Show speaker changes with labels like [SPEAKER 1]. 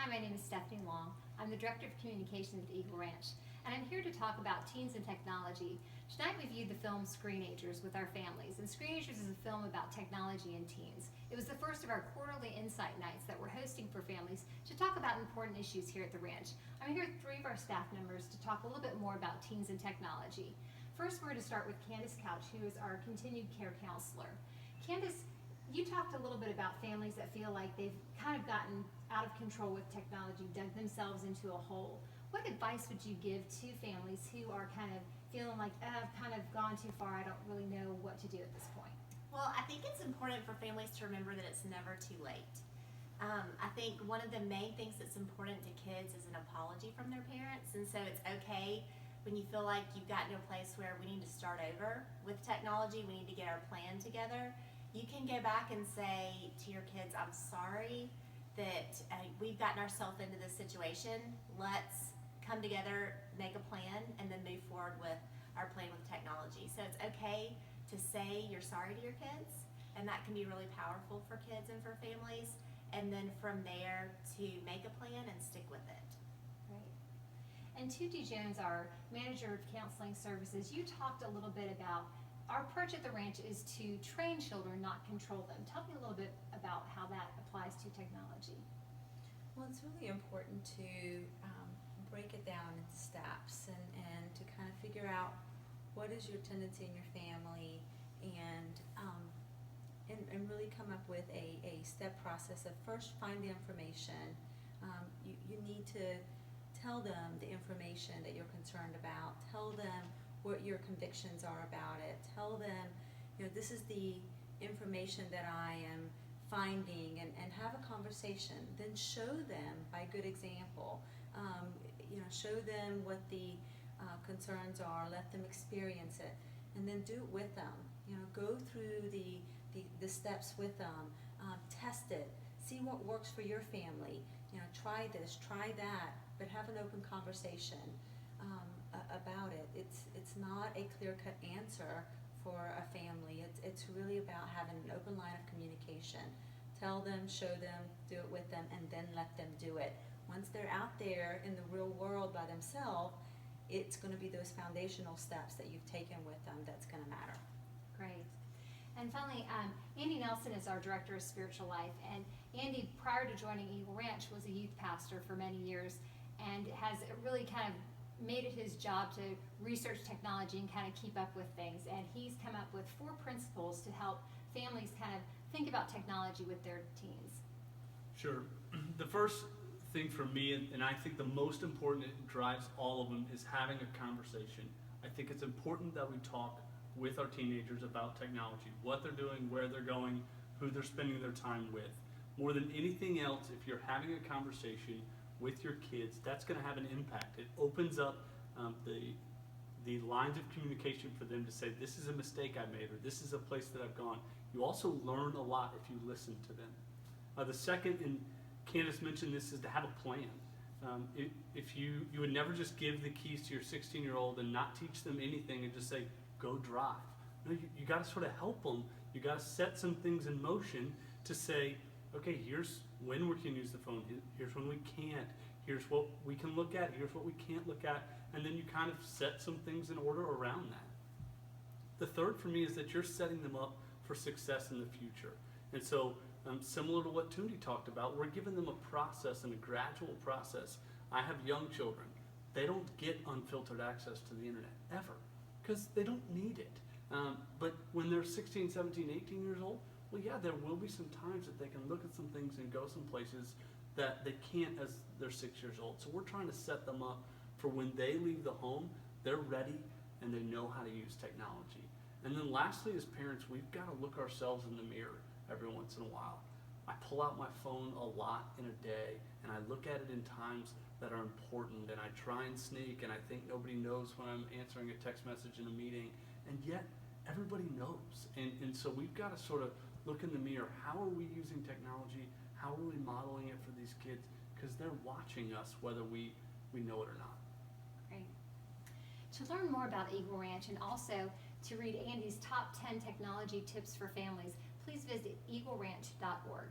[SPEAKER 1] Hi, my name is Stephanie Long. I'm the Director of Communications at Eagle Ranch, and I'm here to talk about teens and technology. Tonight we viewed the film Screenagers with our families, and Screenagers is a film about technology and teens. It was the first of our quarterly insight nights that we're hosting for families to talk about important issues here at the ranch. I'm here with 3 of our staff members to talk a little bit more about teens and technology. First, we're going to start with Candace Couch, who is our continued care counselor. Candace, you talked a little bit about families that feel like they've kind of gotten out of control with technology, dug themselves into a hole. What advice would you give to families who are kind of feeling like, I've kind of gone too far, I don't really know what to do at this point?
[SPEAKER 2] Well, I think it's important for families to remember that it's never too late. I think one of the main things that's important to kids is an apology from their parents, and so it's okay when you feel like you've gotten to a place where we need to start over with technology, we need to get our plan together. You can go back and say to your kids, I'm sorry that we've gotten ourselves into this situation. Let's come together, make a plan, and then move forward with our plan with technology. So it's okay to say you're sorry to your kids, and that can be really powerful for kids and for families. And then from there to make a plan and stick with it.
[SPEAKER 1] Right. And Tuti Jones, our manager of counseling services, you talked a little bit about our approach at the ranch is to train children, not control them. Tell me a little bit about how that applies to technology.
[SPEAKER 3] Well, it's really important to break it down into steps and to kind of figure out what is your tendency in your family and really come up with a step process of first find the information. You need to tell them the information that you're concerned about. Tell them what your convictions are about it. Tell them, this is the information that I am finding, and have a conversation. Then show them by good example. Show them what the concerns are. Let them experience it, and then do it with them. Go through the steps with them. Test it. See what works for your family. Try this, try that, but have an open conversation about it. It's not a clear-cut answer for a family. It's really about having an open line of communication. Tell them, show them, do it with them, and then let them do it. Once they're out there in the real world by themselves, it's going to be those foundational steps that you've taken with them that's going to matter.
[SPEAKER 1] Great. And finally, Andy Nelson is our Director of Spiritual Life. And Andy, prior to joining Eagle Ranch, was a youth pastor for many years and has really kind of made it his job to research technology and kind of keep up with things. And he's come up with 4 principles to help families kind of think about technology with their teens.
[SPEAKER 4] Sure. The first thing for me, and I think the most important, it drives all of them, is having a conversation. I think it's important that we talk with our teenagers about technology, what they're doing, where they're going, who they're spending their time with. More than anything else, if you're having a conversation with your kids, that's going to have an impact. It opens up the lines of communication for them to say, this is a mistake I made, or this is a place that I've gone. You also learn a lot if you listen to them. The second, and Candace mentioned this, is to have a plan. If you would never just give the keys to your 16-year-old and not teach them anything and just say, go drive. No, you got to sort of help them. You got to set some things in motion to say, okay, here's when we can use the phone, here's when we can't, here's what we can look at, here's what we can't look at, and then you kind of set some things in order around that. The third for me is that you're setting them up for success in the future. And so, similar to what Tundi talked about, we're giving them a process and a gradual process. I have young children. They don't get unfiltered access to the internet, ever, because they don't need it. But when they're 16, 17, 18 years old, well, yeah, there will be some times that they can look at some things and go some places that they can't as they're 6 years old. So we're trying to set them up for when they leave the home, they're ready and they know how to use technology. And then lastly, as parents, we've got to look ourselves in the mirror every once in a while. I pull out my phone a lot in a day, and I look at it in times that are important, and I try and sneak, and I think nobody knows when I'm answering a text message in a meeting, and yet everybody knows. And so we've got to sort of look in the mirror. How are we using technology? How are we modeling it for these kids? Because they're watching us whether we know it or not.
[SPEAKER 1] Great. To learn more about Eagle Ranch and also to read Andy's top 10 technology tips for families, please visit eagleranch.org.